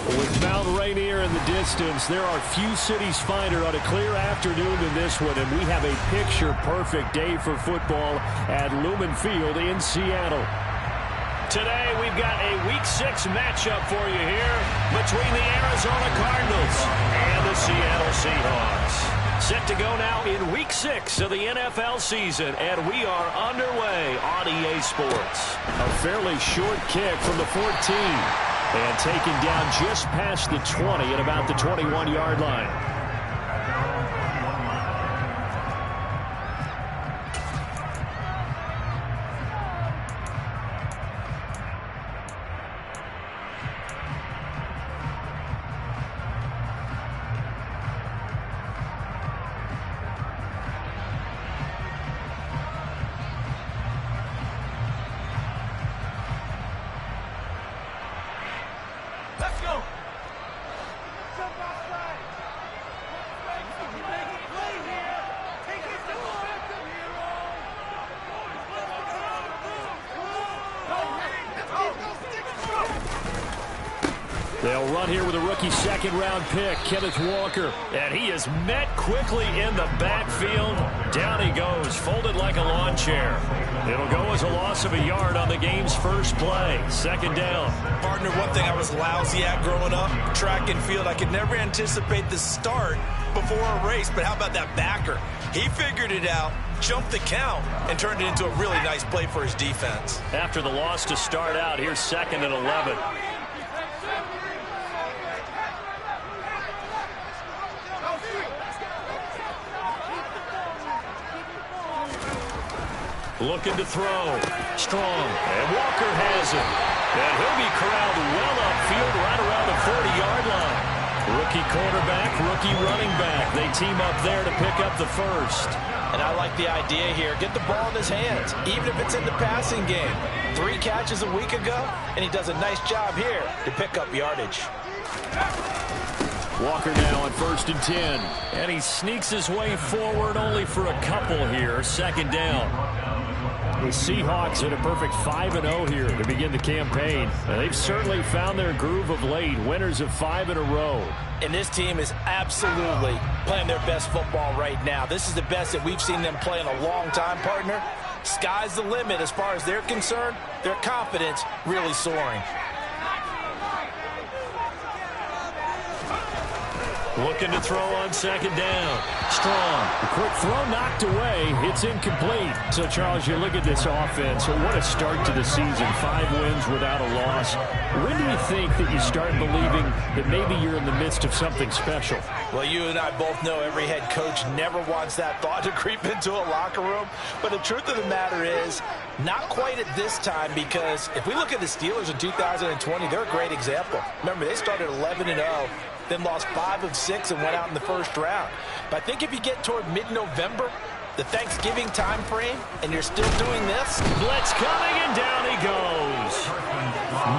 With Mount Rainier in the distance, there are few cities finer on a clear afternoon than this one, and we have a picture-perfect day for football at Lumen Field in Seattle. Today, we've got a Week 6 matchup for you here between the Arizona Cardinals and the Seattle Seahawks. Set to go now in Week 6 of the NFL season, and we are underway on EA Sports. A fairly short kick from the 14, and taken down just past the 20 at about the 21-yard line. They'll run here with a rookie second-round pick, Kenneth Walker. And he is met quickly in the backfield. Down he goes, folded like a lawn chair. It'll go as a loss of a yard on the game's first play. Second down. Partner, one thing I was lousy at growing up, track and field. I could never anticipate the start before a race, but how about that backer? He figured it out, jumped the count, and turned it into a really nice play for his defense. After the loss to start out, here's 2nd and 11. Looking to throw. Strong. And Walker has it. And he'll be corralled well upfield right around the 40-yard line. Rookie quarterback, rookie running back. They team up there to pick up the first. And I like the idea here. Get the ball in his hands, even if it's in the passing game. 3 catches a week ago, and he does a nice job here to pick up yardage. Walker now on 1st and 10. And he sneaks his way forward only for a couple here. Second down. The Seahawks at a perfect 5-0 here to begin the campaign. They've certainly found their groove of late, winners of 5 in a row. And this team is absolutely playing their best football right now. This is the best that we've seen them play in a long time, partner. Sky's the limit as far as they're concerned. Their confidence really soaring. Looking to throw on second down. Strong. The quick throw knocked away. It's incomplete. So, Charles, you look at this offense. So what a start to the season. 5 wins without a loss. When do you think that you start believing that maybe you're in the midst of something special? Well, you and I both know every head coach never wants that thought to creep into a locker room. But the truth of the matter is, not quite at this time, because if we look at the Steelers in 2020, they're a great example. Remember, they started 11-0. Then lost 5 of 6 and went out in the first round. But I think if you get toward mid-November, the Thanksgiving time frame, and you're still doing this. Blitz coming, and down he goes.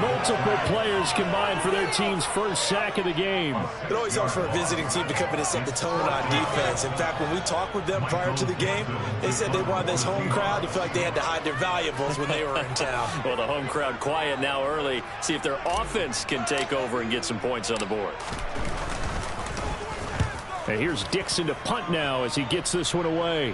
Multiple players combined for their team's first sack of the game. It always helps for a visiting team to come in and set the tone on defense. In fact, when we talked with them prior to the game, they said they wanted this home crowd to feel like they had to hide their valuables when they were in town. Well, the home crowd quiet now early. See if their offense can take over and get some points on the board. And here's Dixon to punt now as he gets this one away.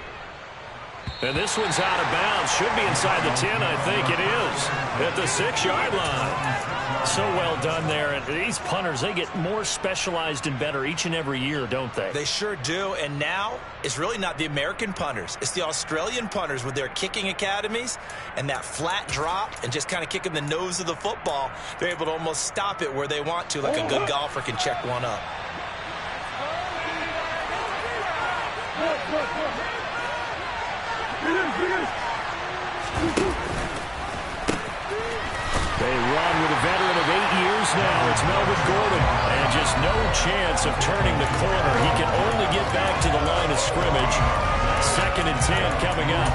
And this one's out of bounds. Should be inside the 10, I think it is. At the 6-yard line. So well done there. And these punters, they get more specialized and better each and every year, don't they? They sure do. And now it's really not the American punters. It's the Australian punters with their kicking academies and that flat drop and just kind of kicking the nose of the football. They're able to almost stop it where they want to, like a good golfer can check one up. They run with a veteran of 8 years now. It's Melvin Gordon. And just no chance of turning the corner. He can only get back to the line of scrimmage. 2nd and 10 coming up.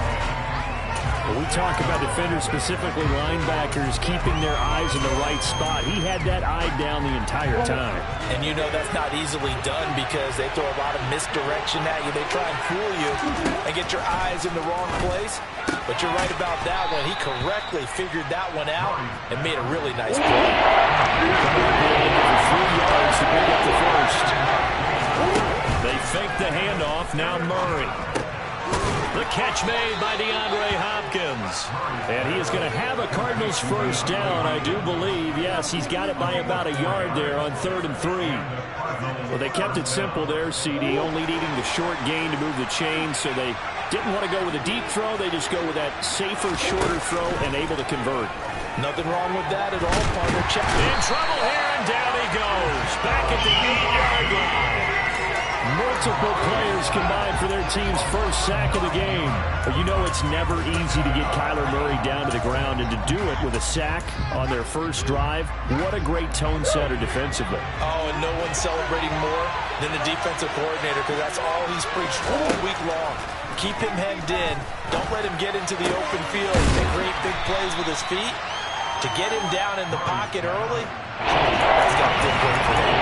When we talk about defenders, specifically linebackers, keeping their eyes in the right spot, he had that eye down the entire time. And you know that's not easily done because they throw a lot of misdirection at you. They try and fool you and get your eyes in the wrong place. But you're right about that one. He correctly figured that one out and made a really nice play. For 3 yards to pick up the first. They fake the handoff. Now Murray. The catch made by DeAndre Hopkins. And he is going to have a Cardinals first down, I do believe. Yes, he's got it by about a yard there on 3rd and 3. Well, they kept it simple there, CD, only needing the short gain to move the chain, so they didn't want to go with a deep throw. They just go with that safer, shorter throw and able to convert. Nothing wrong with that at all, partner. Check. In trouble here, and down he goes. Back at the 8-yard line. Multiple players combined for their team's first sack of the game. But you know it's never easy to get Kyler Murray down to the ground, and to do it with a sack on their first drive, what a great tone setter defensively. Oh, and no one's celebrating more than the defensive coordinator, because that's all he's preached all week long. Keep him hemmed in. Don't let him get into the open field and make great big plays with his feet. To get him down in the pocket early, that's got a good work for them.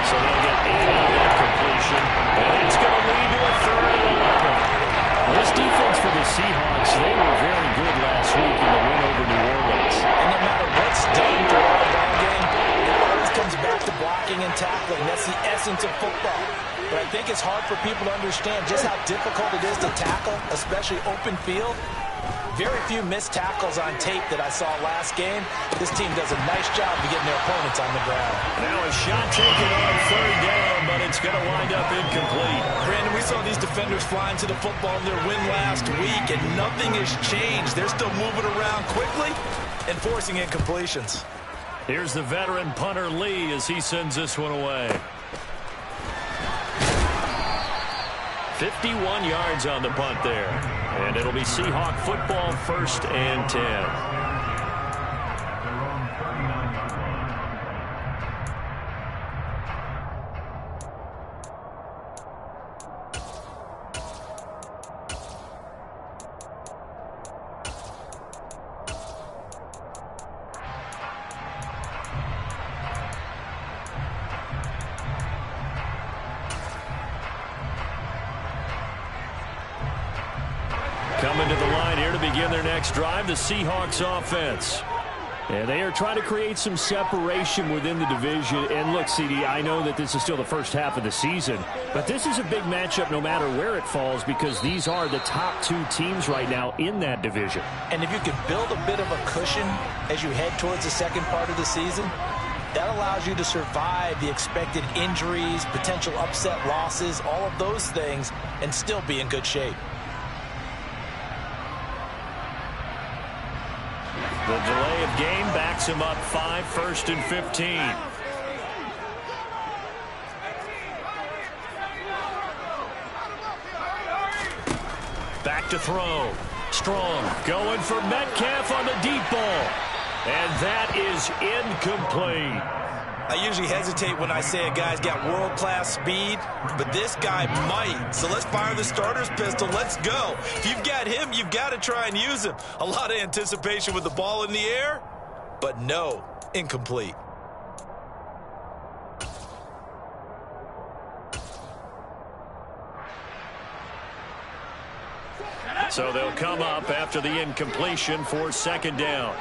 So they'll get 8 out of that completion, and it's going to lead to a 3rd and 11. This defense for the Seahawks, they were very good last week in the win over New Orleans. And no matter what's done throughout the ball game, it always comes back to blocking and tackling. That's the essence of football. But I think it's hard for people to understand just how difficult it is to tackle, especially open field. Very few missed tackles on tape that I saw last game. This team does a nice job of getting their opponents on the ground. Now a shot taken on 3rd down, but it's going to wind up incomplete. Brandon, we saw these defenders flying to the football in their win last week, and nothing has changed. They're still moving around quickly and forcing incompletions. Here's the veteran punter Lee as he sends this one away. 51 yards on the punt there. And it'll be Seahawk football, 1st and 10. Coming to the line here to begin their next drive, the Seahawks offense. And they are trying to create some separation within the division. And look, CD, I know that this is still the first half of the season, but this is a big matchup no matter where it falls, because these are the top 2 teams right now in that division. And if you can build a bit of a cushion as you head towards the second part of the season, that allows you to survive the expected injuries, potential upset losses, all of those things, and still be in good shape. The delay of game backs him up 5, 1st and 15. Back to throw. Strong going for Metcalf on the deep ball. And that is incomplete. I usually hesitate when I say a guy's got world-class speed, but this guy might. So let's fire the starter's pistol. Let's go. If you've got him, you've got to try and use him. A lot of anticipation with the ball in the air, but no, incomplete. So they'll come up after the incompletion for 2nd down.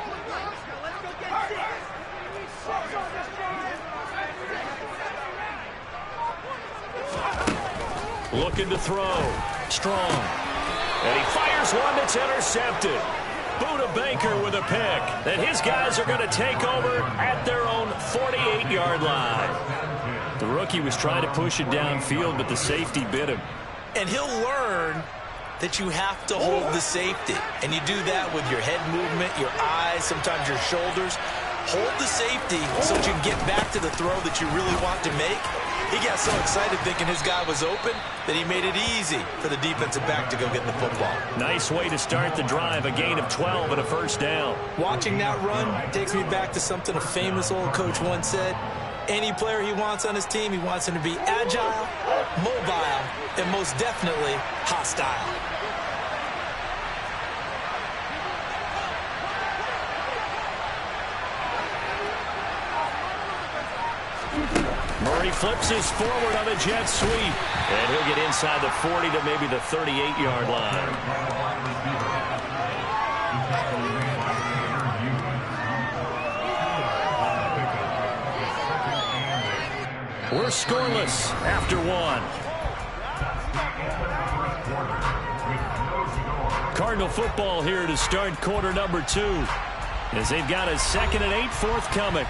Looking to throw. Strong. And he fires one that's intercepted. Buda Baker with a pick. And his guys are going to take over at their own 48-yard line. The rookie was trying to push it downfield, but the safety bit him. And he'll learn that you have to hold the safety. And you do that with your head movement, your eyes, sometimes your shoulders. Hold the safety so that you can get back to the throw that you really want to make. He got so excited thinking his guy was open that he made it easy for the defensive back to go get the football. Nice way to start the drive, a gain of 12 and a 1st down. Watching that run takes me back to something a famous old coach once said. Any player he wants on his team, he wants him to be agile, mobile, and most definitely hostile. flips this forward on the jet sweep. And he'll get inside the 40 to maybe the 38-yard line. We're scoreless after one. Cardinal football here to start quarter number 2, as they've got a 2nd and 8 forthcoming.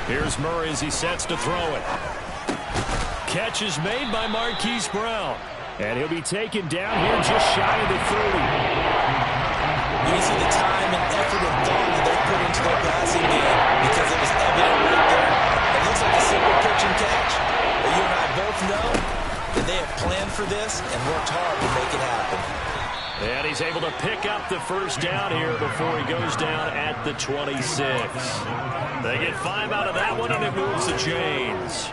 Here's Murray as he sets to throw it. Catch is made by Marquise Brown. And he'll be taken down here just shy of the 30. You see the time and effort and thought that they put into their passing game because it was evident right there. It looks like a simple pitch and catch. But you and I both know that they have planned for this and worked hard to make it happen. And he's able to pick up the first down here before he goes down at the 26. They get 5 out of that one, and it moves the chains.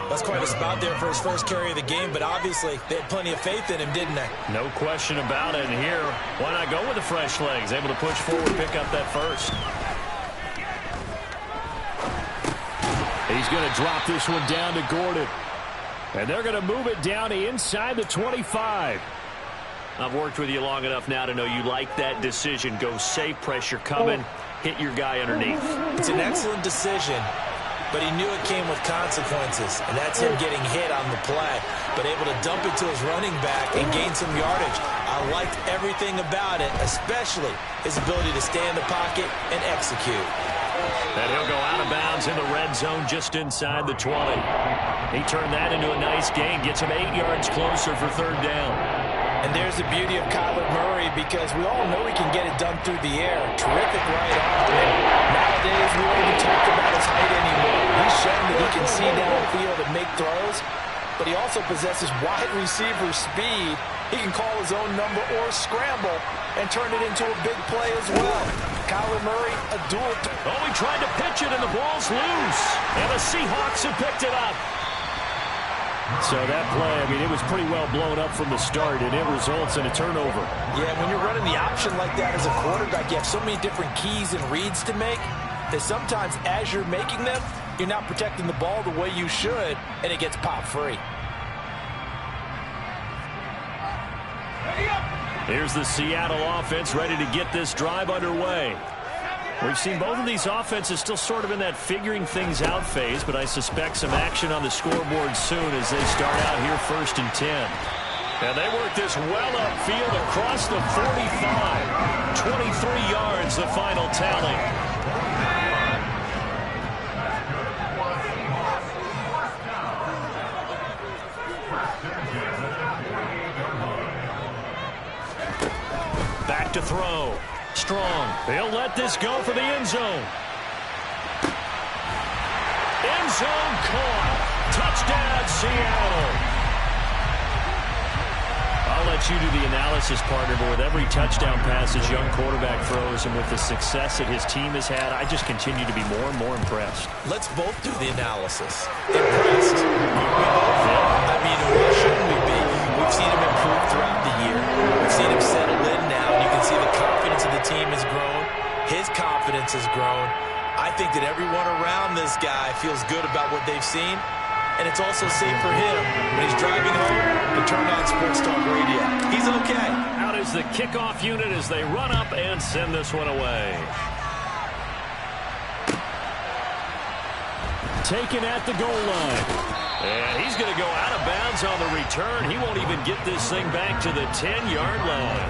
That's quite a spot there for his first carry of the game, but obviously they had plenty of faith in him, didn't they? No question about it. And here, why not go with the fresh legs? Able to push forward, pick up that first. He's going to drop this one down to Gordon. And they're going to move it down to inside the 25. I've worked with you long enough now to know you like that decision. Go safe, pressure coming, hit your guy underneath. It's an excellent decision, but he knew it came with consequences, and that's him getting hit on the play, but able to dump it to his running back and gain some yardage. I liked everything about it, especially his ability to stay in the pocket and execute. And he'll go out of bounds in the red zone just inside the 20. He turned that into a nice gain, gets him 8 yards closer for 3rd down. And there's the beauty of Kyler Murray, because we all know he can get it done through the air. Terrific right off. And nowadays, we don't even talk about his height anymore. He's shown that he can see downfield and make throws, but he also possesses wide receiver speed. He can call his own number or scramble and turn it into a big play as well. Kyler Murray, a dual. Oh, he tried to pitch it, and the ball's loose. And the Seahawks have picked it up. So that play, I mean, it was pretty well blown up from the start, and it results in a turnover. Yeah, when you're running the option like that as a quarterback, you have so many different keys and reads to make that sometimes as you're making them, you're not protecting the ball the way you should, and it gets popped free. Here's the Seattle offense ready to get this drive underway. We've seen both of these offenses still sort of in that figuring things out phase, but I suspect some action on the scoreboard soon as they start out here 1st and 10. And they work this well upfield across the 45. 23 yards, the final tally. Back to throw. Strong. He'll let this go for the end zone. End zone caught. Touchdown, Seattle. I'll let you do the analysis, partner, but with every touchdown pass this young quarterback throws and with the success that his team has had, I just continue to be more and more impressed. Let's both do the analysis. Impressed. I mean, why shouldn't we be? We've seen him improve throughout the year. We've seen him settle in now, and you can see the confidence of the team has grown. His confidence has grown. I think that everyone around this guy feels good about what they've seen, and it's also safe for him when he's driving home to turn on Sports Talk Radio. He's okay. Out is the kickoff unit as they run up and send this one away. Taken at the goal line. And he's going to go out of bounds on the return. He won't even get this thing back to the 10-yard line.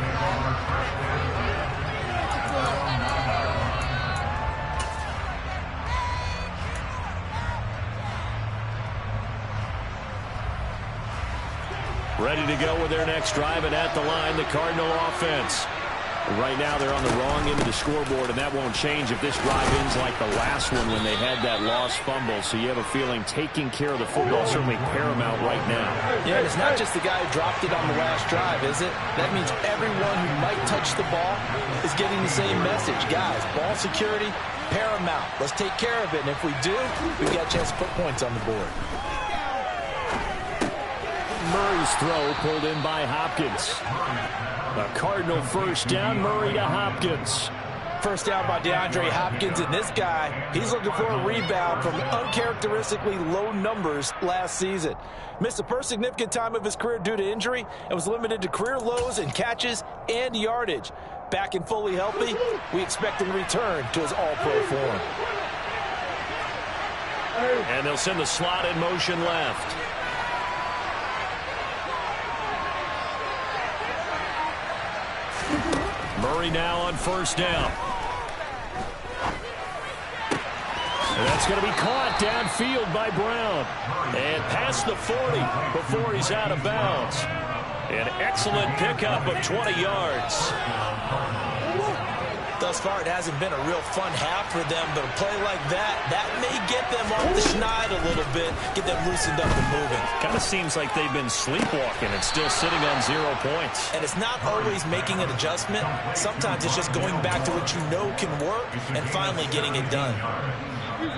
Ready to go with their next drive, and at the line, the Cardinal offense. Right now they're on the wrong end of the scoreboard, and that won't change if this drive ends like the last one when they had that lost fumble. So you have a feeling taking care of the football is certainly paramount right now. Yeah, and it's not just the guy who dropped it on the last drive, is it? That means everyone who might touch the ball is getting the same message. Guys, ball security, paramount. Let's take care of it, and if we do, we've got a chance to put points on the board. Murray's throw pulled in by Hopkins. A Cardinal first down, Murray to Hopkins. First down by DeAndre Hopkins, and this guy, he's looking for a rebound from uncharacteristically low numbers last season. Missed the first significant time of his career due to injury and was limited to career lows in catches and yardage. Back and fully healthy, we expect him to return to his all-pro form. And they'll send the slot in motion left. Murray now on first down. And that's going to be caught downfield by Brown. And past the 40 before he's out of bounds. An excellent pickup of 20 yards. Thus far, it hasn't been a real fun half for them, but a play like that may get them off the schneid a little bit, get them loosened up and moving. Kind of seems like they've been sleepwalking and still sitting on 0 points. And it's not always making an adjustment. Sometimes it's just going back to what you know can work and finally getting it done.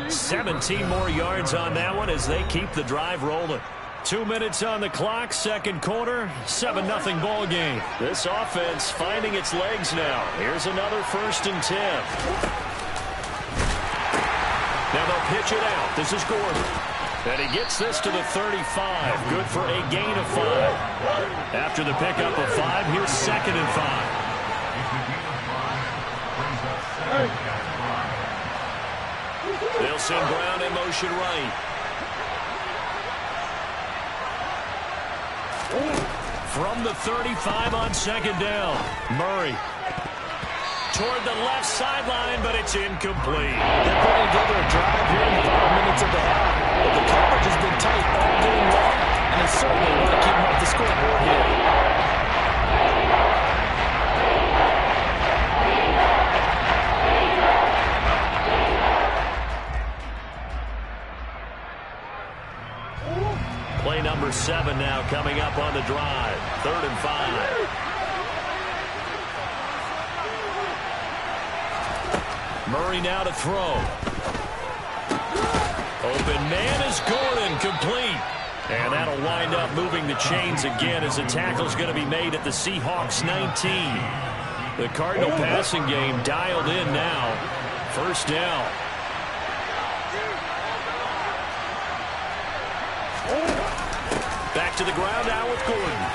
17 more yards on that one as they keep the drive rolling. 2 minutes on the clock, second quarter, 7-0 ball game. This offense finding its legs now. Here's another 1st and 10. Now they'll pitch it out. This is Gordon. And he gets this to the 35. Good for a gain of 5. After the pickup of 5, here's 2nd and 5. They'll send Brown in motion right. From the 35 on 2nd down. Murray toward the left sideline, but it's incomplete. They're putting together a drive here in the final minutes of the half. But the coverage has been tight all game long, and they certainly want to keep them off the scoreboard here. Play number 7 now coming up on the drive. 3rd and 5. Murray now to throw. Open man is Gordon, complete. And that'll wind up moving the chains again as the tackle's going to be made at the Seahawks 19. The Cardinal passing game dialed in now. First down. Back to the ground now with Gordon.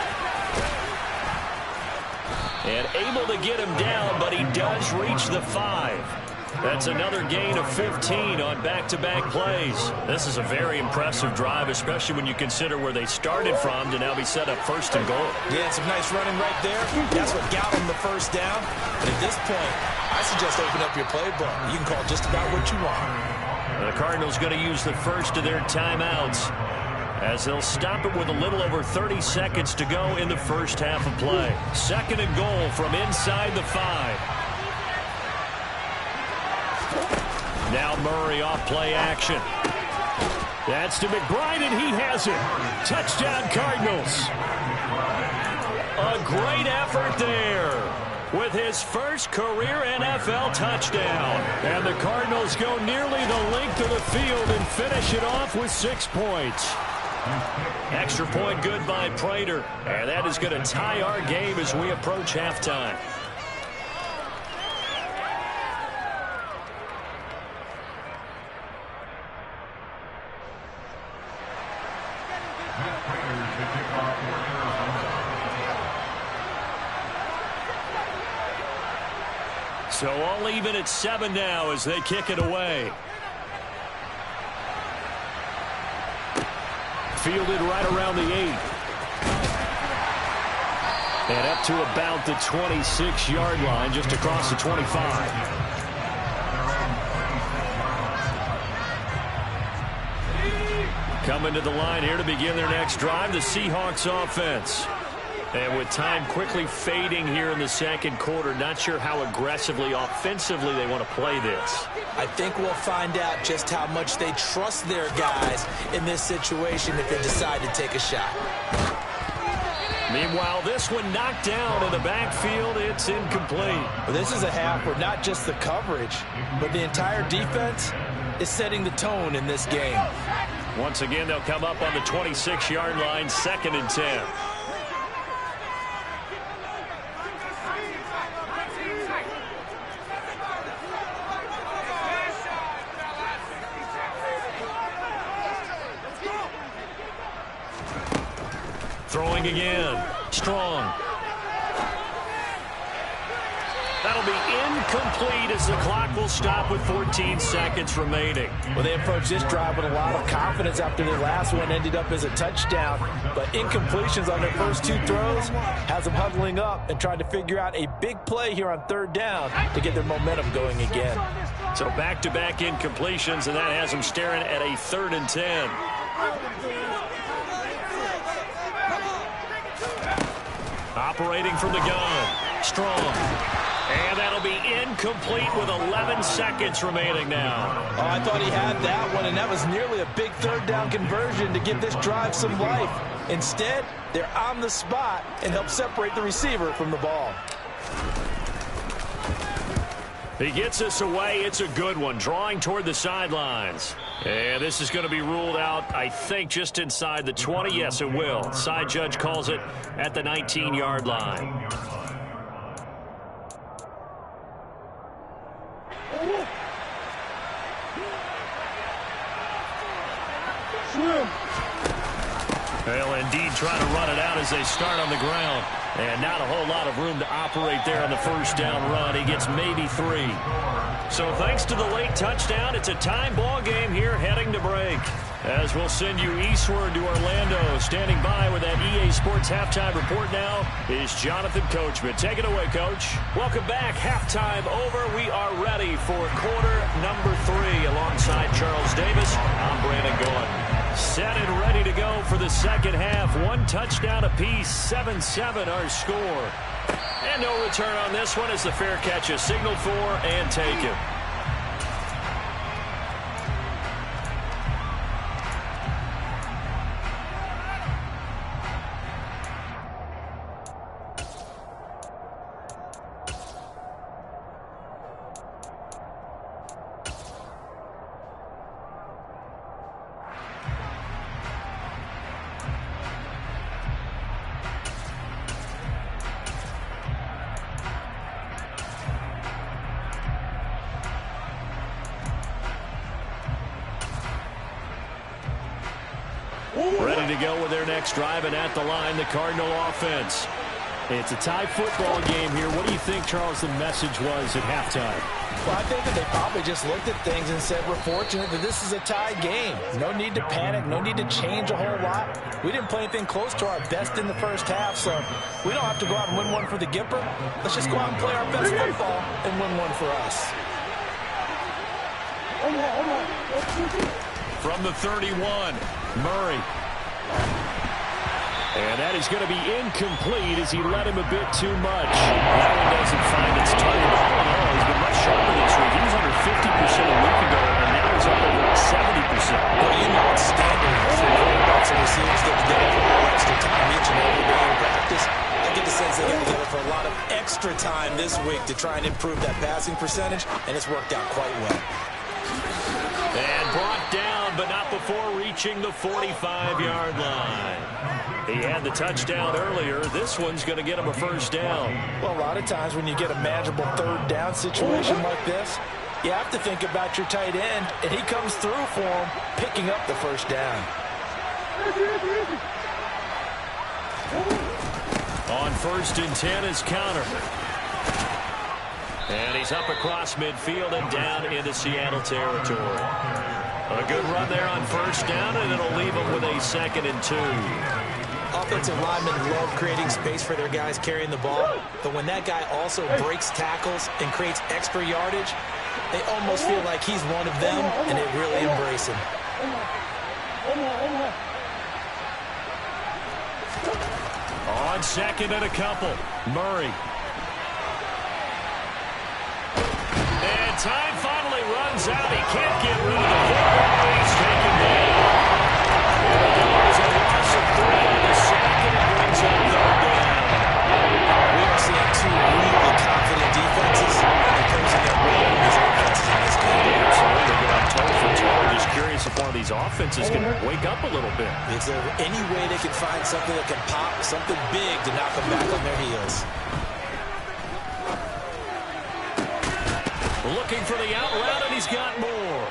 And able to get him down, but he does reach the 5. That's another gain of 15 on back-to-back plays. This is a very impressive drive, especially when you consider where they started from to now be set up 1st and goal. Yeah, some nice running right there. That's what got them the first down. But at this point, I suggest open up your playbook. You can call just about what you want. The Cardinals going to use the first of their timeouts as they'll stop it with a little over 30 seconds to go in the first half of play. 2nd and goal from inside the 5. Now Murray off play action. That's to McBride, and he has it. Touchdown, Cardinals. A great effort there with his first career NFL touchdown. And the Cardinals go nearly the length of the field and finish it off with 6 points. Extra point good by Prater. And that is going to tie our game as we approach halftime. So all even at 7 now as they kick it away. Fielded right around the 8. And up to about the 26-yard line, just across the 25. Coming to the line here to begin their next drive, the Seahawks offense. And with time quickly fading here in the second quarter, not sure how aggressively, offensively they want to play this. I think we'll find out just how much they trust their guys in this situation if they decide to take a shot. Meanwhile, this one knocked down in the backfield. It's incomplete. This is a half where not just the coverage, but the entire defense is setting the tone in this game. Once again, they'll come up on the 26-yard line, 2nd and 10. Throwing again. Strong. That'll be incomplete as the clock will stop with 14 seconds remaining. Well, they approached this drive with a lot of confidence after their last one ended up as a touchdown. But incompletions on their first 2 throws has them huddling up and trying to figure out a big play here on 3rd down to get their momentum going again. So back-to-back incompletions, and that has them staring at a 3rd and 10. Operating from the gun. Strong. And that'll be incomplete with 11 seconds remaining now. Oh, I thought he had that one, and that was nearly a big 3rd down conversion to give this drive some life. Instead, they're on the spot and help separate the receiver from the ball. He gets us away. It's a good one. Drawing toward the sidelines. And this is going to be ruled out, I think, just inside the 20. Yes, it will. Side judge calls it at the 19-yard line. Well, indeed, trying to run it out as they start on the ground. And not a whole lot of room to operate there on the 1st down run. He gets maybe 3. So thanks to the late touchdown, it's a time ball game here heading to break. As we'll send you eastward to Orlando. Standing by with that EA Sports halftime report now is Jonathan Coachman. Take it away, Coach. Welcome back. Halftime over. We are ready for quarter number 3. Alongside Charles Davis, I'm Brandon Gaudin. Set and ready to go for the second half. 1 touchdown apiece, 7-7 our score. And no return on this one as the fair catch is signaled for and taken. Ready to go with their next drive, and at the line, the Cardinal offense. It's a tie football game here. What do you think, Charles, the message was at halftime? Well, I think that they probably just looked at things and said, we're fortunate that this is a tie game. No need to panic. No need to change a whole lot. We didn't play anything close to our best in the first half, so we don't have to go out and win one for the Gipper. Let's just go out and play our best football and win one for us. From the 31, Murray. And that is going to be incomplete as he led him a bit too much. That one doesn't find its target. All in all, he's been much sharper this week. He was under 50% a week ago, and now he's up over 70%. Well, you know it's standard for running backs and receivers get together for a little extra time each and every day in practice. I get the sense they got together for a lot of extra time this week to try and improve that passing percentage, and it's worked out quite well. And brought down, but not before reaching the 45-yard line. He had the touchdown earlier. This one's going to get him a first down. Well, a lot of times when you get a manageable 3rd down situation like this, you have to think about your tight end, and he comes through for him, picking up the first down. On 1st and 10 is counter. And he's up across midfield and down into Seattle territory. A good run there on 1st down, and it'll leave him with a 2nd and 2. Offensive linemen love creating space for their guys carrying the ball, but when that guy also breaks tackles and creates extra yardage, they almost feel like he's one of them, and they really embrace him. On On second and a couple, Murray. And time finally runs out. He can't get rid of the football. He's taken down. There's a loss of 3 on the sack, and it brings up third down. We are seeing two really confident defenses, and they're posing their role in these offenses in this game. Absolutely. They're on toe for toe. Just curious if one of these offenses can wake up a little bit. Is there any way they can find something that can pop, something big to knock them back on their heels? Looking for the out route, and he's got more.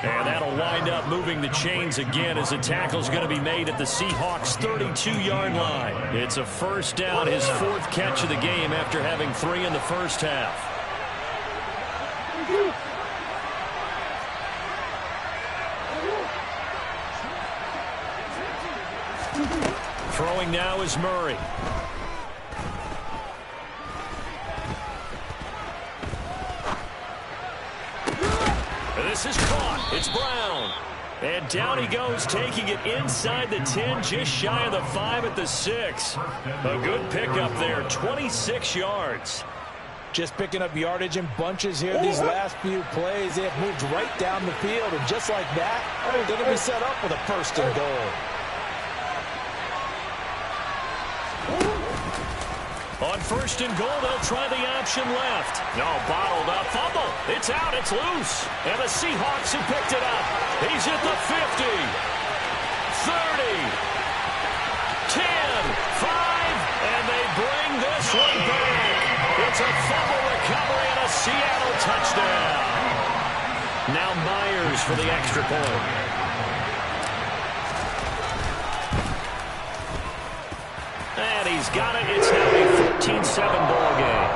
And that'll wind up moving the chains again as the tackle's going to be made at the Seahawks' 32-yard line. It's a first down, his 4th catch of the game after having 3 in the first half. Throwing now is Murray. This is caught. It's Brown. And down he goes, taking it inside the 10, just shy of the 5 at the 6. A good pickup there, 26 yards. Just picking up yardage in bunches here these last few plays. They have moved right down the field, and just like that, they're going to be set up with a first and goal. On first and goal, they'll try the option left. No, bottled up. Fumble. It's out. It's loose. And the Seahawks have picked it up. He's at the 50. 30. 10. 5. And they bring this one back. It's a fumble recovery and a Seattle touchdown. Now Myers for the extra point. And he's got it. It's now a 14-7 ball game.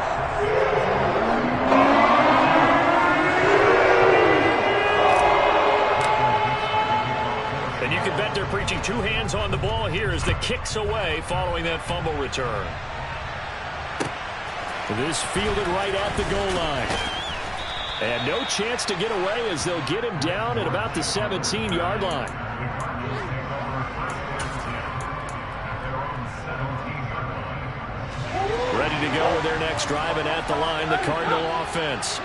And you can bet they're preaching 2 hands on the ball here as the kick's away following that fumble return. This fielded right at the goal line. And no chance to get away as they'll get him down at about the 17-yard line. Ready to go with their next drive, and at the line, the Cardinal offense.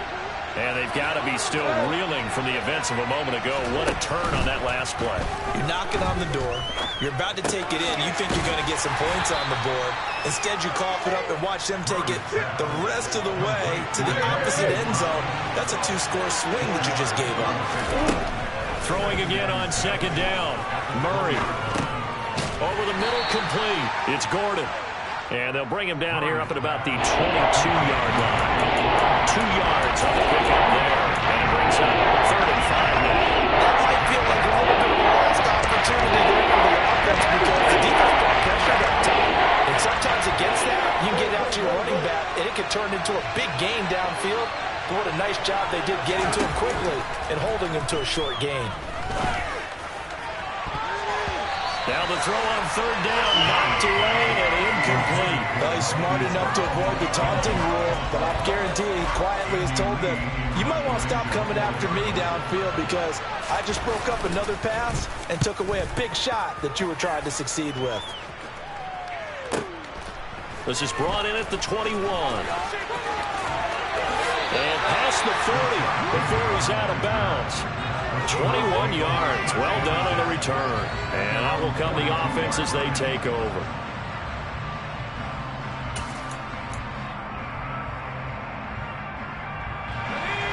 And they've got to be still reeling from the events of a moment ago. What a turn on that last play. You're knocking on the door. You're about to take it in. You think you're going to get some points on the board. Instead, you cough it up and watch them take it the rest of the way to the opposite end zone. That's a 2-score swing that you just gave up. Throwing again on second down. Murray. Over the middle, complete. It's Gordon. And they'll bring him down here up at about the 22-yard line. 2 yards on the pickup there. And it brings up 3rd and 5 now. That might feel like a little bit of a lost opportunity there for the offense because the defense got pressured up top. And sometimes against that, you can get out to your running back, and it can turn into a big gain downfield. But what a nice job they did getting to him quickly and holding him to a short gain. Now the throw on 3rd down, knocked away and incomplete. Well, he's smart enough to avoid the taunting rule, but I guarantee he quietly has told them, you might want to stop coming after me downfield because I just broke up another pass and took away a big shot that you were trying to succeed with. This is brought in at the 21. And past the 40 before he's out of bounds. 21 yards. Well done on the return. And out will come the offense as they take over.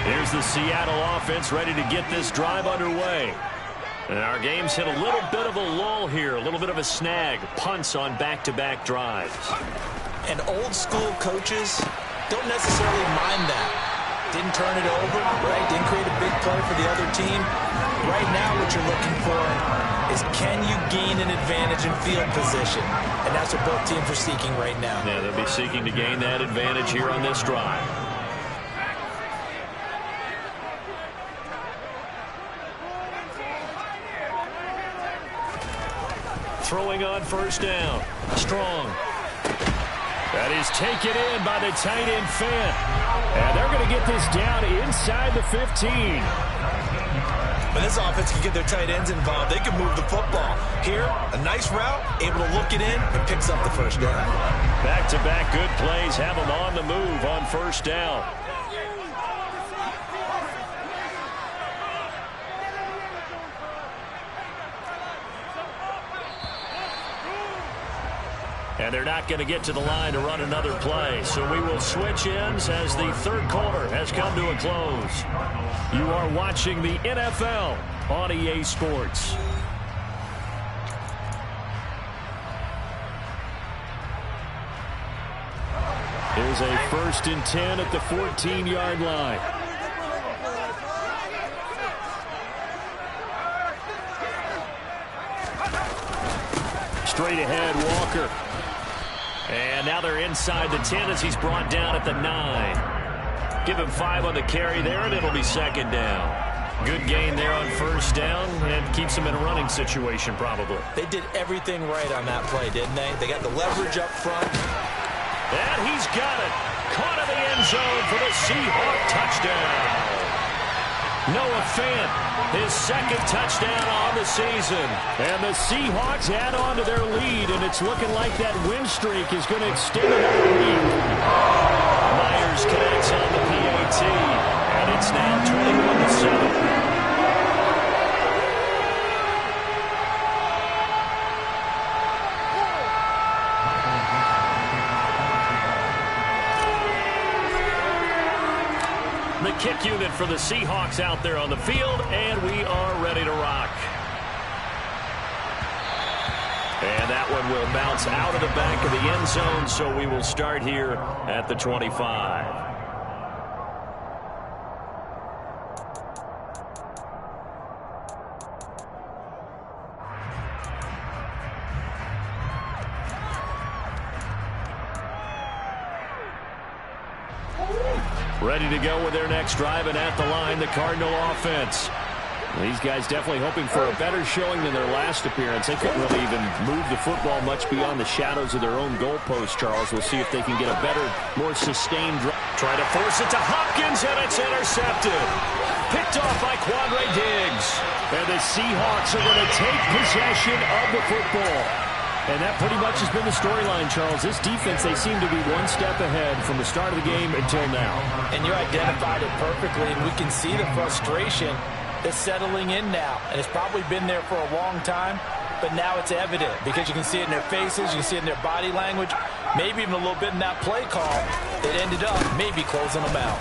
Here's the Seattle offense ready to get this drive underway. And our game's hit a little bit of a lull here, a little bit of a snag. Punts on back-to-back drives. And old-school coaches don't necessarily mind that. Didn't turn it over, right? Didn't create a big play for the other team. Right now what you're looking for is can you gain an advantage in field position? And that's what both teams are seeking right now. Yeah, they'll be seeking to gain that advantage here on this drive. Throwing on 1st down. Strong. That is taken in by the tight end Fant. And they're going to get this down inside the 15. When this offense can get their tight ends involved, they can move the football. Here, a nice route, able to look it in, and picks up the first down. Back-to-back good plays have them on the move on first down. And they're not going to get to the line to run another play. So we will switch ends as the third quarter has come to a close. You are watching the NFL on EA Sports. Here's a 1st and 10 at the 14-yard line. Straight ahead, Walker. And now they're inside the 10 as he's brought down at the 9. Give him 5 on the carry there, and it'll be 2nd down. Good gain there on 1st down and keeps him in a running situation probably. They did everything right on that play, didn't they? They got the leverage up front. And he's got it. Caught in the end zone for the Seahawks touchdown. Noah Fant, his 2nd touchdown on the season. And the Seahawks add on to their lead, and it's looking like that win streak is going to extend another week. Myers connects on the PAT, and it's now 21-7. The kick unit for the Seahawks out there on the field, and we are ready to rock. And that one will bounce out of the back of the end zone, so we will start here at the 25. Ready to go with their next drive, and at the line, the Cardinal offense. These guys definitely hoping for a better showing than their last appearance. They couldn't really even move the football much beyond the shadows of their own goalpost, Charles. We'll see if they can get a better, more sustained drive. Try to force it to Hopkins, and it's intercepted. Picked off by Quandre Diggs. And the Seahawks are going to take possession of the football. And that pretty much has been the storyline, Charles. This defense, they seem to be one step ahead from the start of the game until now. And you identified it perfectly, and we can see the frustration that's settling in now. And it's probably been there for a long time, but now it's evident because you can see it in their faces, you can see it in their body language, maybe even a little bit in that play call that ended up maybe closing them out.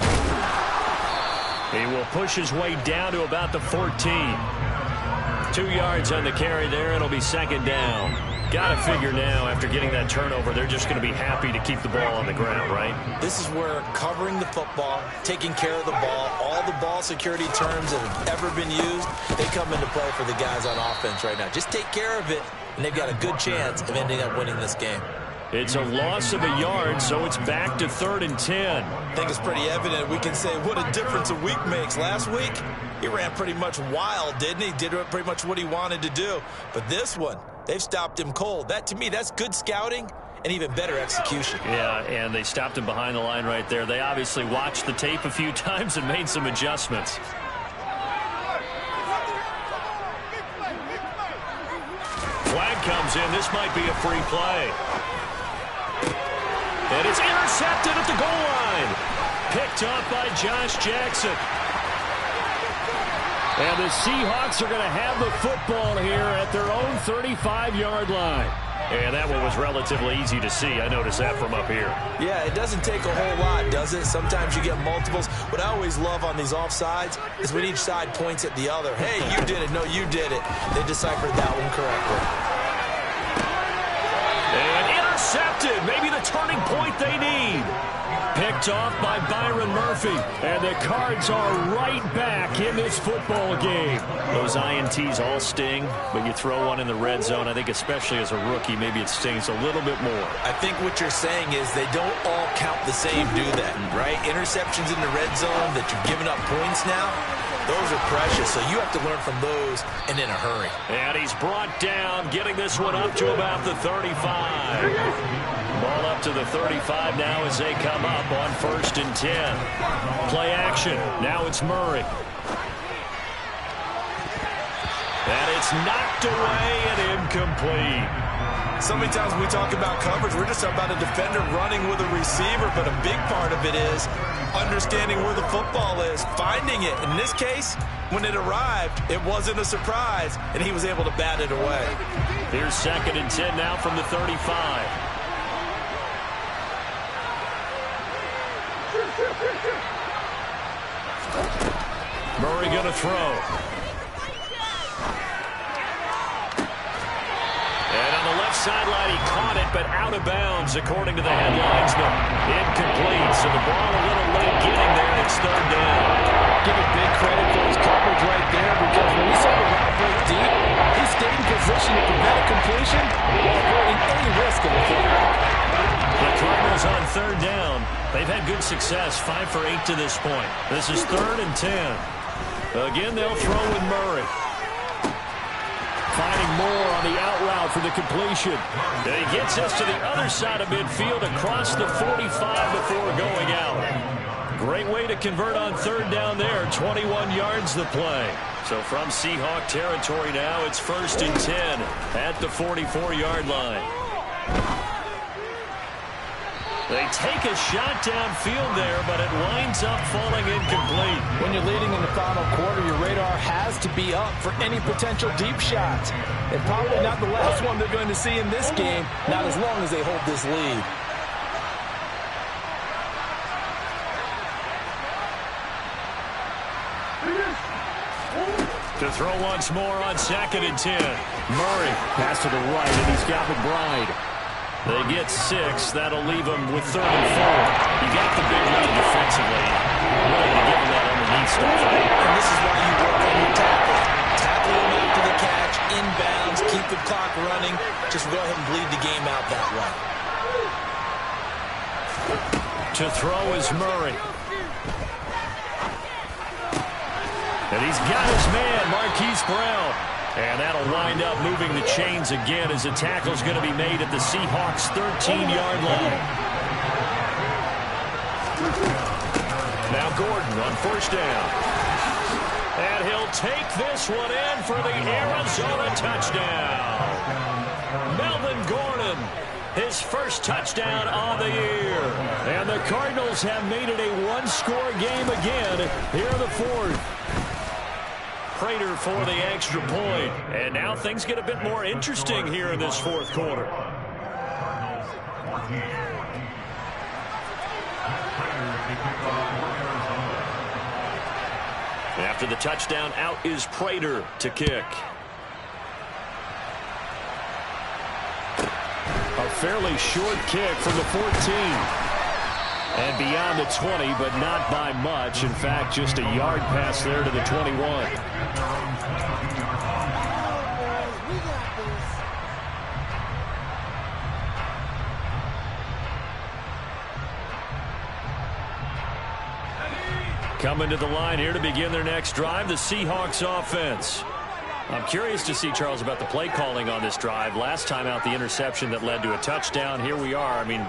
He will push his way down to about the 14. 2 yards on the carry there. It'll be 2nd down. Got to figure now, after getting that turnover, they're just going to be happy to keep the ball on the ground, right? This is where covering the football, taking care of the ball, all the ball security terms that have ever been used, they come into play for the guys on offense right now. Just take care of it, and they've got a good chance of ending up winning this game. It's a loss of a yard, so it's back to 3rd and 10. I think it's pretty evident. We can say what a difference a week makes. Last week, he ran pretty much wild, didn't he? Did pretty much what he wanted to do. But this one, they've stopped him cold. That, to me, that's good scouting and even better execution. Yeah, and they stopped him behind the line right there. They obviously watched the tape a few times and made some adjustments. Flag comes in. This might be a free play. And it's intercepted at the goal line. Picked up by Josh Jackson. And the Seahawks are going to have the football here at their own 35-yard line. And that one was relatively easy to see. I noticed that from up here. Yeah, it doesn't take a whole lot, does it? Sometimes you get multiples. What I always love on these offsides is when each side points at the other. Hey, you did it. No, you did it. They deciphered that one correctly. And intercepted. Maybe the turning point they need. Picked off by Byron Murphy. And the Cards are right back in this football game. Those INTs all sting, but you throw one in the red zone. I think especially as a rookie, maybe it stings a little bit more. I think what you're saying is they don't all count the same, do they? Right? Interceptions in the red zone that you're giving up points now, those are precious. So you have to learn from those and in a hurry. And he's brought down, getting this one up to about the 35. Ball up to the 35 now as they come up on 1st and 10. Play action. Now it's Murray. And it's knocked away and incomplete. So many times when we talk about coverage, we're just talking about a defender running with a receiver, but a big part of it is understanding where the football is, finding it. In this case, when it arrived, it wasn't a surprise, and he was able to bat it away. Here's 2nd and 10 now from the 35. Murray going to throw. And on the left sideline, he caught it, but out of bounds, according to the headlinesman. Incomplete, so the ball a little late getting there. It's 3rd down. Give it big credit for his coverage right there, because when we saw the route break deep, he stayed in position to prevent a completion while avoiding any risk of a fumble. The Cardinals on 3rd down. They've had good success, 5 for 8 to this point. This is 3rd and 10. Again, they'll throw with Murray. Finding Moore on the out route for the completion. And he gets us to the other side of midfield across the 45 before going out. Great way to convert on 3rd down there. 21 yards the play. So from Seahawk territory now, it's 1st and 10 at the 44-yard line. They take a shot downfield there, but it winds up falling incomplete. When you're leading in the final quarter, your radar has to be up for any potential deep shots. And probably not the last one they're going to see in this game, not as long as they hold this lead. To throw once more on 2nd and 10. Murray, pass to the right, and he's got McBride. They get 6. That'll leave them with 3rd and 4. You got the big lead defensively. Really to give them that underneath stuff, right? And this is why you work on your tackle. Tackle him after the catch, inbounds, keep the clock running. Just go ahead and bleed the game out that way. To throw is Murray. And he's got his man, Marquise Brown. And that'll wind up moving the chains again as the tackle's going to be made at the Seahawks' 13-yard line. Now Gordon on 1st down. And he'll take this one in for the Arizona touchdown. Melvin Gordon, his first touchdown of the year. And the Cardinals have made it a one-score game again here in the 4th. Prater for the extra point. And now things get a bit more interesting here in this 4th quarter. After the touchdown, out is Prater to kick. A fairly short kick from the 14. And beyond the 20, but not by much. In fact, just a yard pass there to the 21. Coming to the line here to begin their next drive, the Seahawks offense. I'm curious to see, Charles, about the play calling on this drive. Last time out, the interception that led to a touchdown. Here we are. I mean,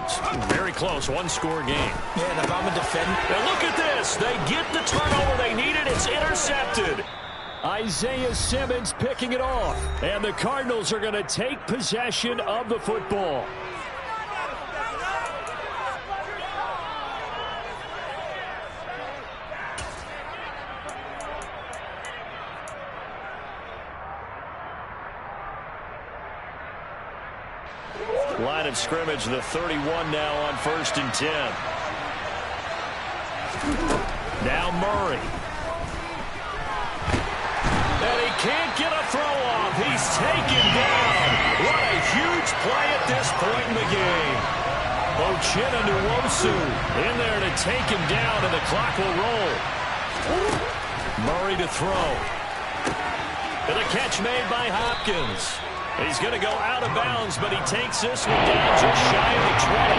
very close, one-score game. Yeah, and if I'm a defender... Now look at this. They get the turnover they needed. It's intercepted. Isaiah Simmons picking it off. And the Cardinals are going to take possession of the football. Line of scrimmage, the 31 now on 1st and 10. Now Murray. And he can't get a throw off. He's taken down. What a huge play at this point in the game. Ochena Nwosu in there to take him down, and the clock will roll. Murray to throw. And a catch made by Hopkins. He's going to go out of bounds, but he takes this one down just shy of the 20.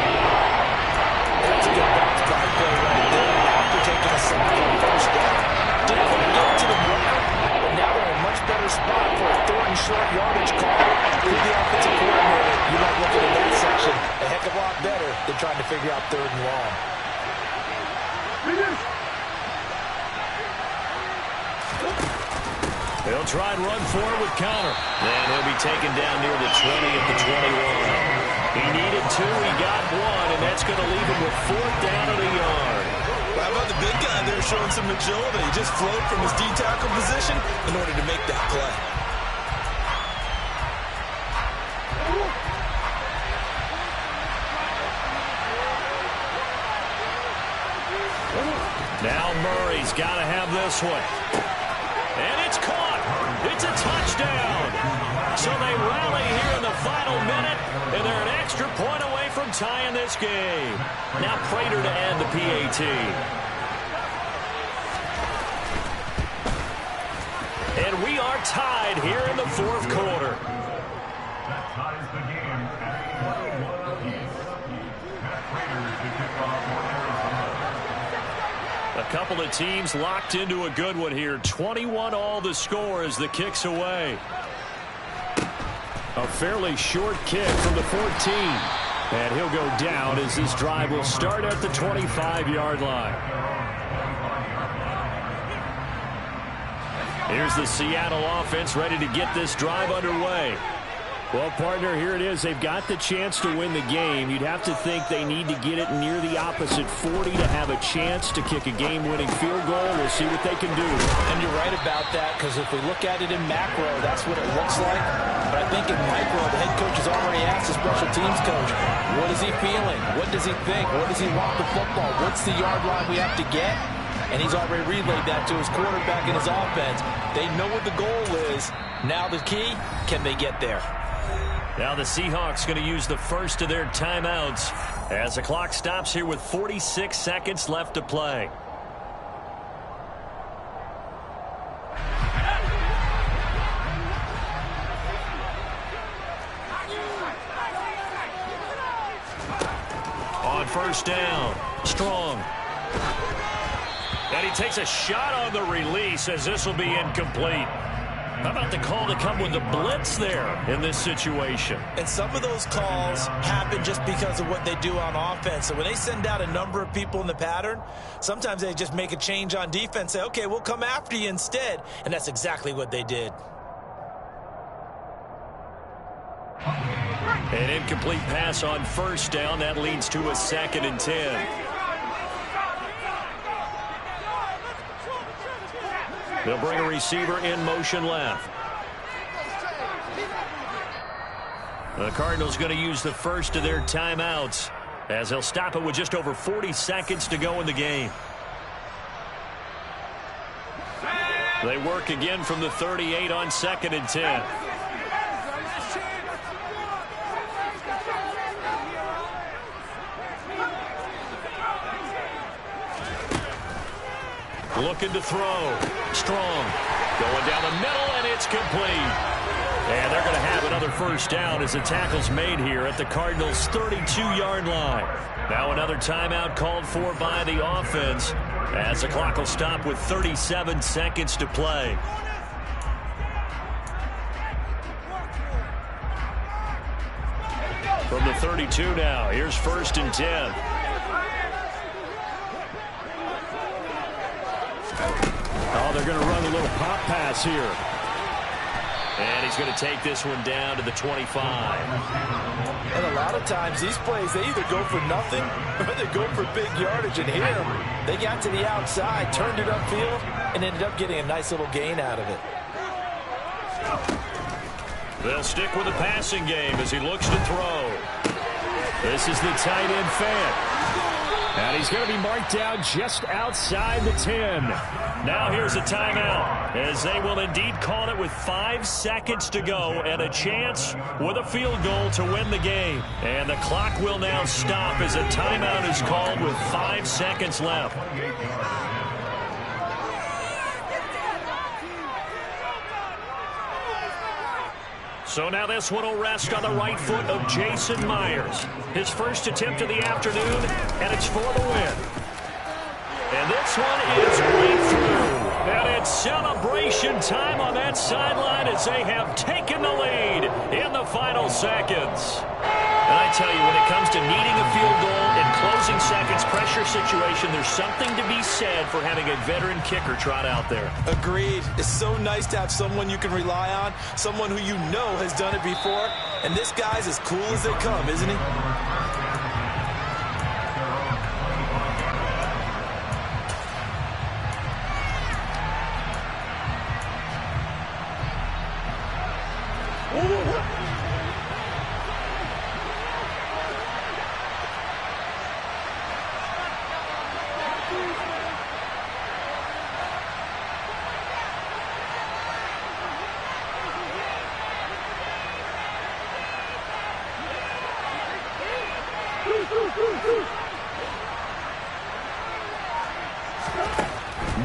That's a good bounce back play right there after taking a sack on 1st down. Didn't quite get to the ground, but now they're in a much better spot for a 3rd and short yardage call. Through the offensive coordinator, you might look at that section a heck of a lot better than trying to figure out 3rd and long. He'll try and run forward with counter. And he'll be taken down near the 20 at the 21. He needed 2, he got 1, and that's going to leave him with 4th down at a yard. How about the big guy there showing some agility? He just flowed from his D-tackle position in order to make that play. Now Murray's got to have this one. And it's caught. It's a touchdown. So they rally here in the final minute, and they're an extra point away from tying this game. Now Prater to add the PAT. And we are tied here in the 4th quarter. That ties the game at 21 apiece. Matt Prater to kick off for Arizona. A couple of teams locked into a good one here. 21 all the score as the kick's away. A fairly short kick from the 14. And he'll go down as this drive will start at the 25-yard line. Here's the Seattle offense ready to get this drive underway. Well, partner, here it is. They've got the chance to win the game. You'd have to think they need to get it near the opposite 40 to have a chance to kick a game-winning field goal. We'll see what they can do. And you're right about that, because if we look at it in macro, that's what it looks like. But I think in micro, the head coach has already asked the special teams coach, what is he feeling? What does he think? What does he want the football? What's the yard line we have to get? And he's already relayed that to his quarterback and his offense. They know what the goal is. Now the key, can they get there? Now the Seahawks going to use the first of their timeouts as the clock stops here with 46 seconds left to play. On first down, Strong. And he takes a shot on the release as this will be incomplete. How about the call to come with the blitz there in this situation? And some of those calls happen just because of what they do on offense. So when they send out a number of people in the pattern, sometimes they just make a change on defense, say, okay, we'll come after you instead. And that's exactly what they did. An incomplete pass on first down. That leads to a 2nd and 10. They'll bring a receiver in motion left. The Cardinals going to use the first of their timeouts as they'll stop it with just over 40 seconds to go in the game. They work again from the 38 on 2nd and 10. Looking to throw. Strong. Going down the middle, and it's complete. And they're going to have another first down as the tackle's made here at the Cardinals' 32-yard line. Now another timeout called for by the offense as the clock will stop with 37 seconds to play. From the 32 now, here's 1st and 10. Oh, they're going to run a little pop pass here. And he's going to take this one down to the 25. And a lot of times these plays, they either go for nothing or they go for big yardage. And here, they got to the outside, turned it upfield, and ended up getting a nice little gain out of it. They'll stick with the passing game as he looks to throw. This is the tight end fan. And he's going to be marked down just outside the 10. Now here's a timeout as they will indeed call it with 5 seconds to go and a chance with a field goal to win the game. And the clock will now stop as a timeout is called with 5 seconds left. So now this one will rest on the right foot of Jason Myers. His first attempt of the afternoon, and it's for the win. And this one is right through. And it's celebration time on that sideline as they have taken the lead in the final seconds. And I tell you, when it comes to needing a field goal in closing seconds, pressure situation, there's something to be said for having a veteran kicker trot out there. Agreed. It's so nice to have someone you can rely on, someone who you know has done it before. And this guy's as cool as they come, isn't he?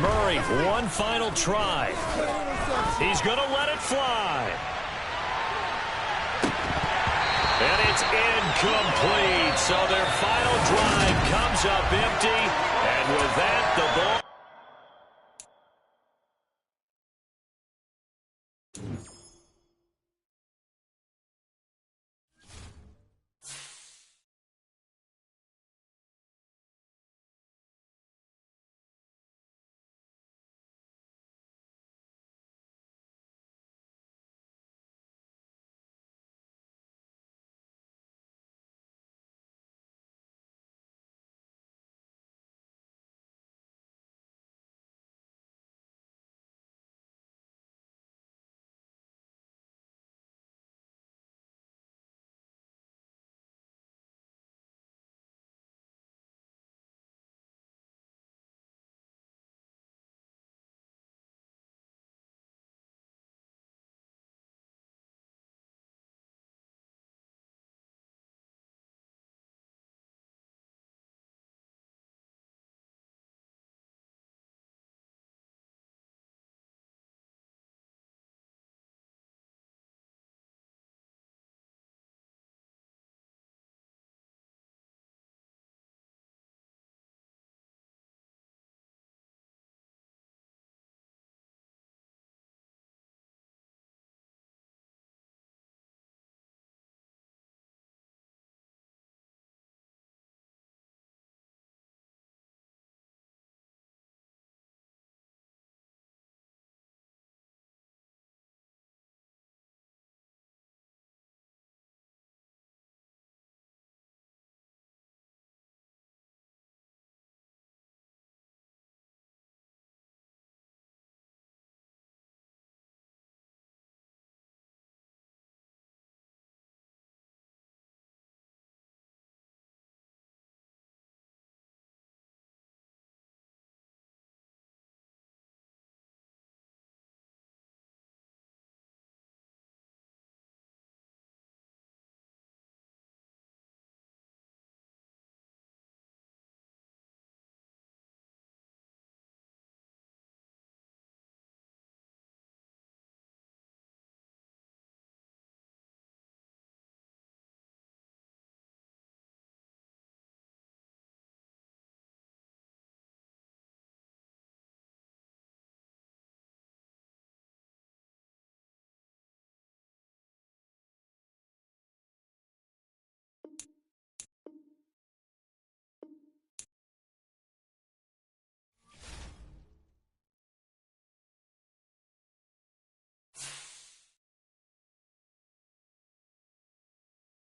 Murray, one final try. He's going to let it fly. And it's incomplete. So their final drive comes up empty.